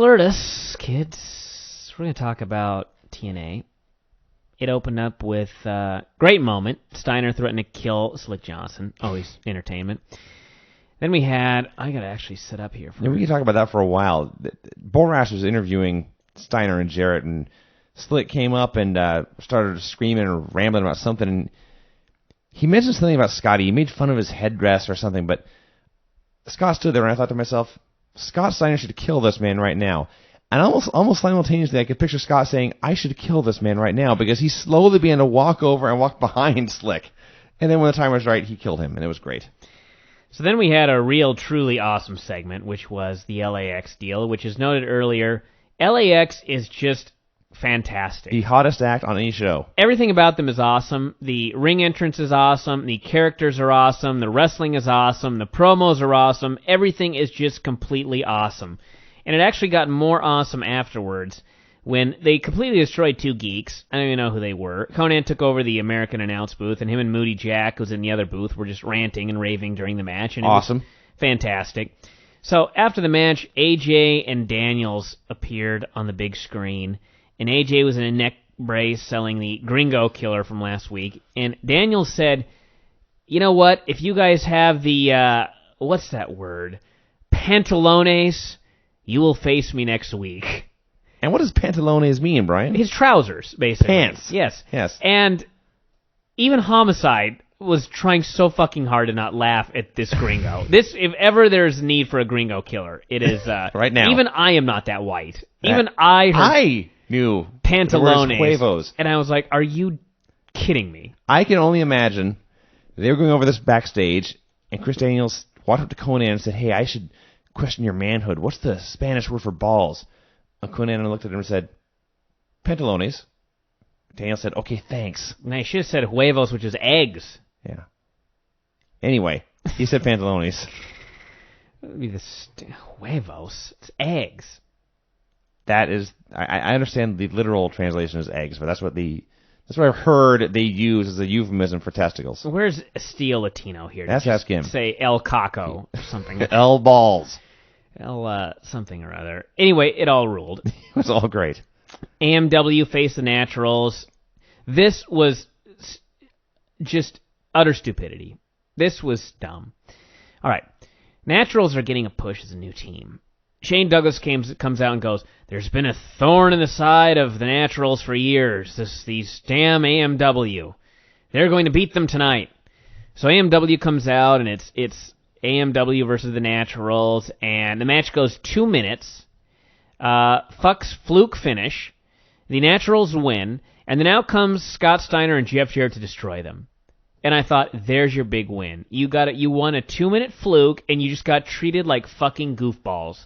alert us, kids. We're going to talk about TNA. It opened up with a great moment. Steiner threatened to kill Slick Johnson. Always entertainment. Then we had... I got to actually sit up here. We can talk about that for a while. Borash was interviewing Steiner and Jarrett, and Slick came up and started screaming or rambling about something. And he mentioned something about Scotty. He made fun of his headdress or something, but Scott stood there, and I thought to myself, Scott Steiner should kill this man right now. And almost simultaneously, I could picture Scott saying, I should kill this man right now, because he slowly began to walk over and walk behind Slick. And then when the time was right, he killed him, and it was great. So then we had a real, truly awesome segment, which was the LAX deal, which is noted earlier. LAX is just fantastic. The hottest act on any show. Everything about them is awesome. The ring entrance is awesome. The characters are awesome. The wrestling is awesome. The promos are awesome. Everything is just completely awesome. And it actually got more awesome afterwards when they completely destroyed two geeks. I don't even know who they were. Conan took over the American announce booth, and him and Moody Jack, who was in the other booth, were just ranting and raving during the match. And awesome. It was fantastic. So after the match, AJ and Daniels appeared on the big screen, and AJ was in a neck brace selling the Gringo Killer from last week. And Daniels said, you know what, if you guys have the, what's that word? Pantalones, you will face me next week. And what does pantalones mean, Brian? His trousers, basically. Pants. Yes. Yes. And even Homicide was trying so fucking hard to not laugh at this Gringo. If ever there's need for a Gringo Killer, it is right now. Even I am not that white. Even I knew pantalones, huevos, and I was like, "Are you kidding me?" I can only imagine they were going over this backstage, and Chris Daniels walked up to Conan and said, "Hey, I should question your manhood. What's the Spanish word for balls?" And Conan looked at him and said, "Pantalones." Daniels said, "Okay, thanks." And I should have said huevos, which is eggs. Yeah. Anyway, he said pantalones. It would be huevos. It's eggs. That is, I understand the literal translation is eggs, but that's what I've heard they use as a euphemism for testicles. Where's Steel Latino here? That's ask him. Say El Caco or something. El Balls. El something or other. Anyway, it all ruled. It was all great. AMW faced the Naturals. This was just utter stupidity. This was dumb. All right. Naturals are getting a push as a new team. Shane Douglas comes out and goes, there's been a thorn in the side of the Naturals for years. These damn AMW. They're going to beat them tonight. So AMW comes out, and it's AMW versus the Naturals, and the match goes 2 minutes. Fuck's fluke finish. The Naturals win, and then out comes Scott Steiner and Jeff Jarrett to destroy them. And I thought, there's your big win. You won a 2-minute fluke, and you just got treated like fucking goofballs.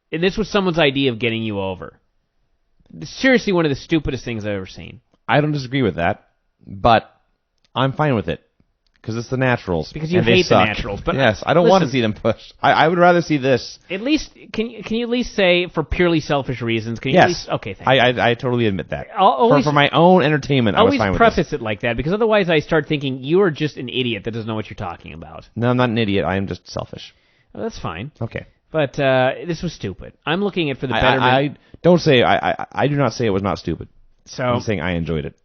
And this was someone's idea of getting you over. Seriously, one of the stupidest things I've ever seen. I don't disagree with that, but I'm fine with it. Because it's the Naturals. Because you hate the Naturals. But yes, I don't want to see them pushed. I would rather see this. At least, can you at least say, for purely selfish reasons, can you yes. at least... Okay, thanks. I totally admit that. Always, for my own entertainment, I was fine with this. Always preface it like that, because otherwise I start thinking, you are just an idiot that doesn't know what you're talking about. No, I'm not an idiot. I am just selfish. Oh, that's fine. Okay. But this was stupid. I'm looking at for the betterment. I do not say it was not stupid. So I'm saying I enjoyed it.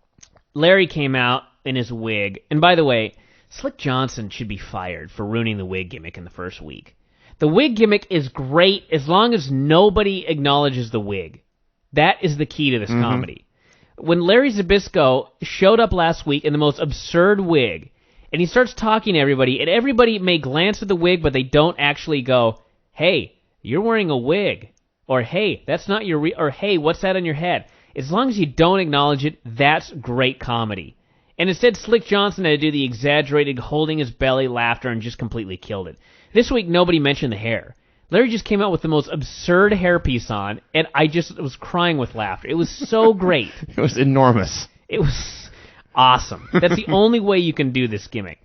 Larry came out in his wig. And by the way, Slick Johnson should be fired for ruining the wig gimmick in the first week. The wig gimmick is great as long as nobody acknowledges the wig. That is the key to this comedy. When Larry Zbyszko showed up last week in the most absurd wig, and he starts talking to everybody, and everybody may glance at the wig, but they don't actually go, hey, you're wearing a wig. Or, hey, that's not your or, hey, what's that on your head? As long as you don't acknowledge it, that's great comedy. And instead, Slick Johnson had to do the exaggerated holding his belly laughter and just completely killed it. This week, nobody mentioned the hair. Larry just came out with the most absurd hairpiece on, and I just was crying with laughter. It was so great. It was enormous. It was awesome. That's the only way you can do this gimmick.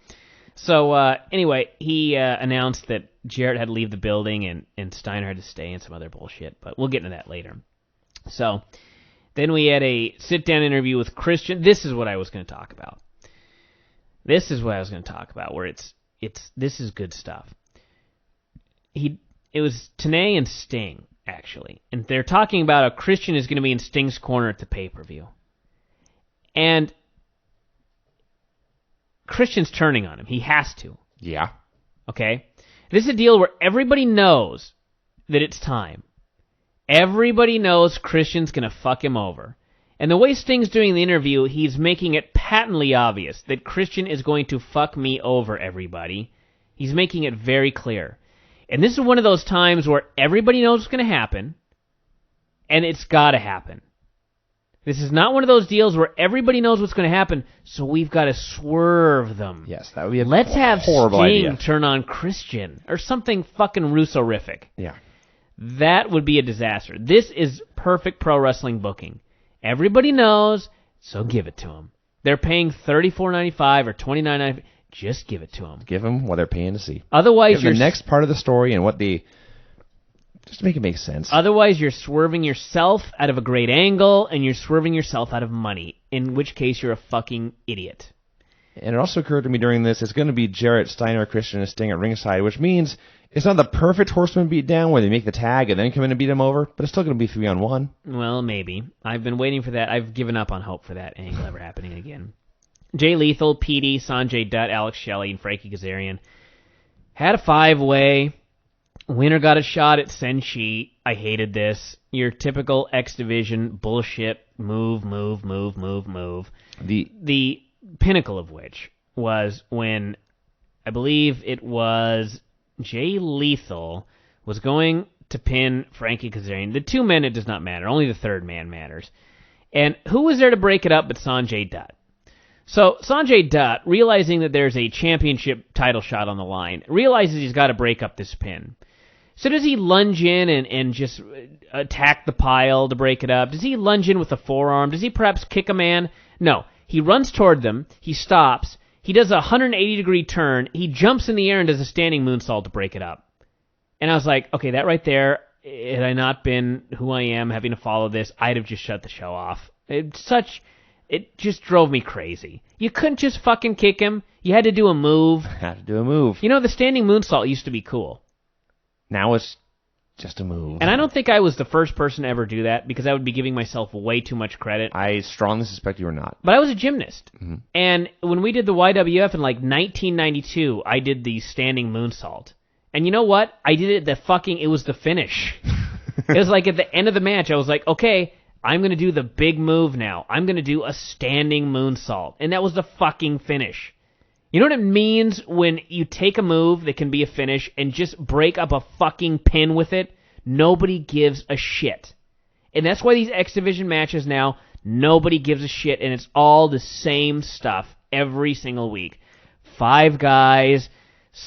So, anyway, he announced that Jarrett had to leave the building and Steiner had to stay and some other bullshit, but we'll get into that later. So, then we had a sit-down interview with Christian. This is what I was going to talk about. This is what I was going to talk about, where this is good stuff. It was Tenay and Sting, actually. And they're talking about how Christian is going to be in Sting's corner at the pay-per-view. And Christian's turning on him. He has to. Yeah. Okay? This is a deal where everybody knows that it's time. Everybody knows Christian's going to fuck him over. And the way Sting's doing the interview, he's making it patently obvious that Christian is going to fuck me over, everybody. He's making it very clear. And this is one of those times where everybody knows what's going to happen, and it's got to happen. This is not one of those deals where everybody knows what's going to happen, so we've got to swerve them. Yes, that would be a Let's have horrible Sting idea. turn on Christian, or something fucking Russo-rific. Yeah. That would be a disaster. This is perfect pro wrestling booking. Everybody knows, so give it to them. They're paying $34.95 or $29.95. Just give it to them. Give them what they're paying to see. Otherwise, the next part of the story and what the... Just to make it make sense. Otherwise, you're swerving yourself out of a great angle, and you're swerving yourself out of money, in which case you're a fucking idiot. And it also occurred to me during this, it's going to be Jarrett, Steiner, Christian, and Sting at ringside, which means it's not the perfect Horseman beatdown where they make the tag and then come in and beat them over, but it's still going to be 3-on-1. Well, maybe. I've been waiting for that. I've given up on hope for that angle ever happening again. Jay Lethal, PD, Sanjay Dutt, Alex Shelley, and Frankie Kazarian had a 5-way. Winner got a shot at Senshi. I hated this. Your typical X Division bullshit move. The pinnacle of which was when, I believe it was Jay Lethal was going to pin Frankie Kazarian. The two men, it does not matter. Only the third man matters. And who was there to break it up but Sanjay Dutt? So Sanjay Dutt, realizing that there's a championship title shot on the line, realizes he's got to break up this pin. So does he lunge in and just attack the pile to break it up? Does he lunge in with a forearm? Does he perhaps kick a man? No. He runs toward them. He stops. He does a 180-degree turn. He jumps in the air and does a standing moonsault to break it up. And I was like, okay, that right there, had I not been who I am, having to follow this, I'd have just shut the show off. It just drove me crazy. You couldn't just fucking kick him. You had to do a move. You know, the standing moonsault used to be cool. Now it's just a move. And I don't think I was the first person to ever do that, because I would be giving myself way too much credit. I strongly suspect you were not. But I was a gymnast. Mm-hmm. And when we did the YWF in like 1992, I did the standing moonsault. And you know what? I did it it was the finish. It was like at the end of the match, I was like, okay, I'm going to do the big move now. I'm going to do a standing moonsault. And that was the fucking finish. You know what it means when you take a move that can be a finish and just break up a fucking pin with it? Nobody gives a shit. And that's why these X Division matches now, nobody gives a shit, and it's all the same stuff every single week. 5 guys,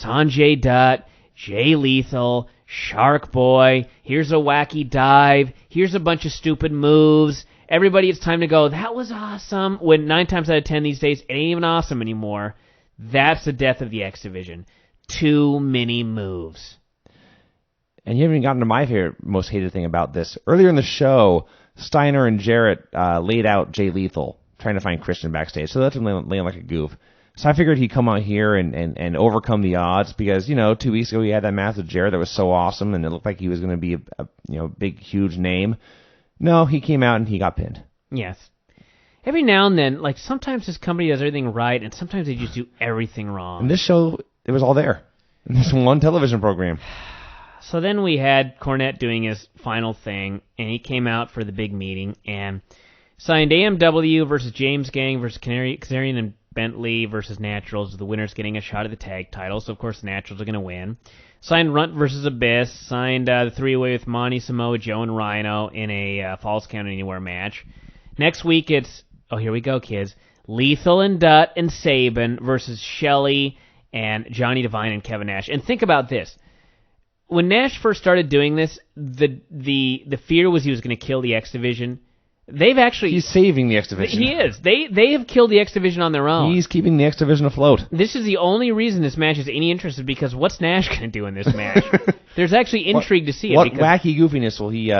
Sanjay Dutt, Jay Lethal, Shark Boy, here's a wacky dive, here's a bunch of stupid moves. Everybody, it's time to go, that was awesome. When 9 times out of 10 these days, it ain't even awesome anymore. That's the death of the X Division. Too many moves. And you haven't even gotten to my most hated thing about this. Earlier in the show, Steiner and Jarrett laid out Jay Lethal, trying to find Christian backstage. So that's him laying like a goof. So I figured he'd come out here and overcome the odds because, 2 weeks ago he had that match with Jarrett that was so awesome and it looked like he was going to be a big, huge name. No, he came out and he got pinned. Yes. Every now and then, like, sometimes this company does everything right, and sometimes they just do everything wrong. In this show, it was all there. In this one television program. So then we had Cornette doing his final thing, and he came out for the big meeting, and signed AMW versus James Gang versus Kazarian and Bentley versus Naturals, the winners getting a shot at the tag titles. So, of course, the Naturals are going to win. Signed Runt versus Abyss. Signed the 3-way with Monty, Samoa Joe, and Rhino in a Falls Count Anywhere match. Next week, it's... Oh, here we go, kids. Lethal and Dutt and Sabin versus Shelley and Johnny Devine and Kevin Nash. And think about this. When Nash first started doing this, the fear was he was going to kill the X Division. They've actually... He's saving the X Division. He is. They have killed the X Division on their own. He's keeping the X Division afloat. This is the only reason this match is any interest, because what's Nash going to do in this match? There's actually intrigue to see it. What wacky goofiness will he...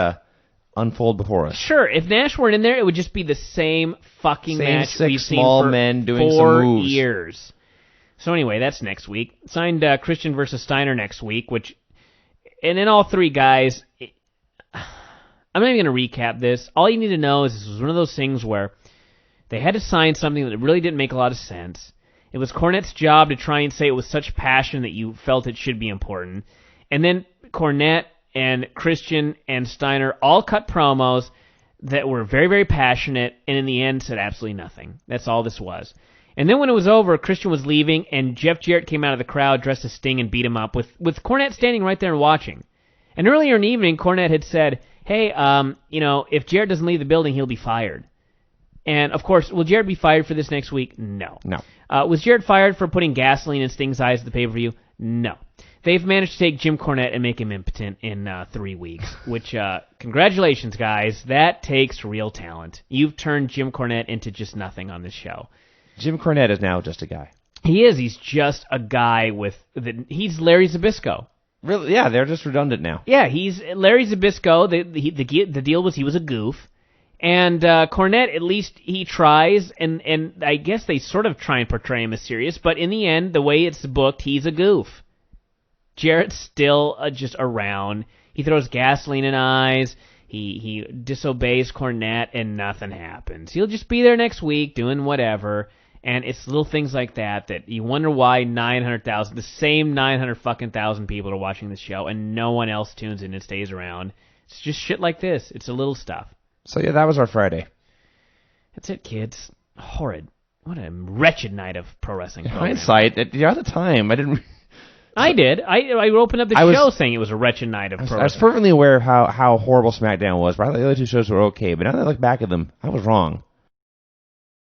unfold before us. Sure, if Nash weren't in there, it would just be the same fucking match we've seen small for men doing 4 some moves. years. So anyway, that's next week. Signed Christian versus Steiner next week, and then all 3 guys, I'm not even going to recap this. All you need to know is this was one of those things where they had to sign something that really didn't make a lot of sense. It was Cornette's job to try and say it with such passion that you felt it should be important. And then Cornette and Christian and Steiner all cut promos that were very, very passionate, and in the end said absolutely nothing. That's all this was. And then when it was over, Christian was leaving, and Jeff Jarrett came out of the crowd dressed as Sting and beat him up with Cornette standing right there and watching. And earlier in the evening, Cornette had said, hey, if Jarrett doesn't leave the building, he'll be fired. And, of course, will Jarrett be fired for this next week? No. Was Jarrett fired for putting gasoline in Sting's eyes at the pay-per-view? No. They've managed to take Jim Cornette and make him impotent in 3 weeks, which, congratulations, guys. That takes real talent. You've turned Jim Cornette into just nothing on this show. Jim Cornette is now just a guy. He is. He's just a guy he's Larry Zbyszko. Really? Yeah, they're just redundant now. Yeah, he's Larry Zbyszko. The deal was he was a goof. And Cornette, at least he tries, and I guess they sort of try and portray him as serious, but in the end, the way it's booked, he's a goof. Jarrett's still just around. He throws gasoline in eyes. He disobeys Cornette, and nothing happens. He'll just be there next week doing whatever, and it's little things like that you wonder why 900,000, the same 900,000 people are watching the show, and no one else tunes in and stays around. It's just shit like this. It's the little stuff. So, yeah, that was our Friday. That's it, kids. Horrid. What a wretched night of pro wrestling. In hindsight, at the time, I didn't... I did. I opened up the show saying it was a wretched night of pro wrestling. I was fervently aware of how horrible SmackDown was, but I thought the other two shows were okay. But now that I look back at them, I was wrong.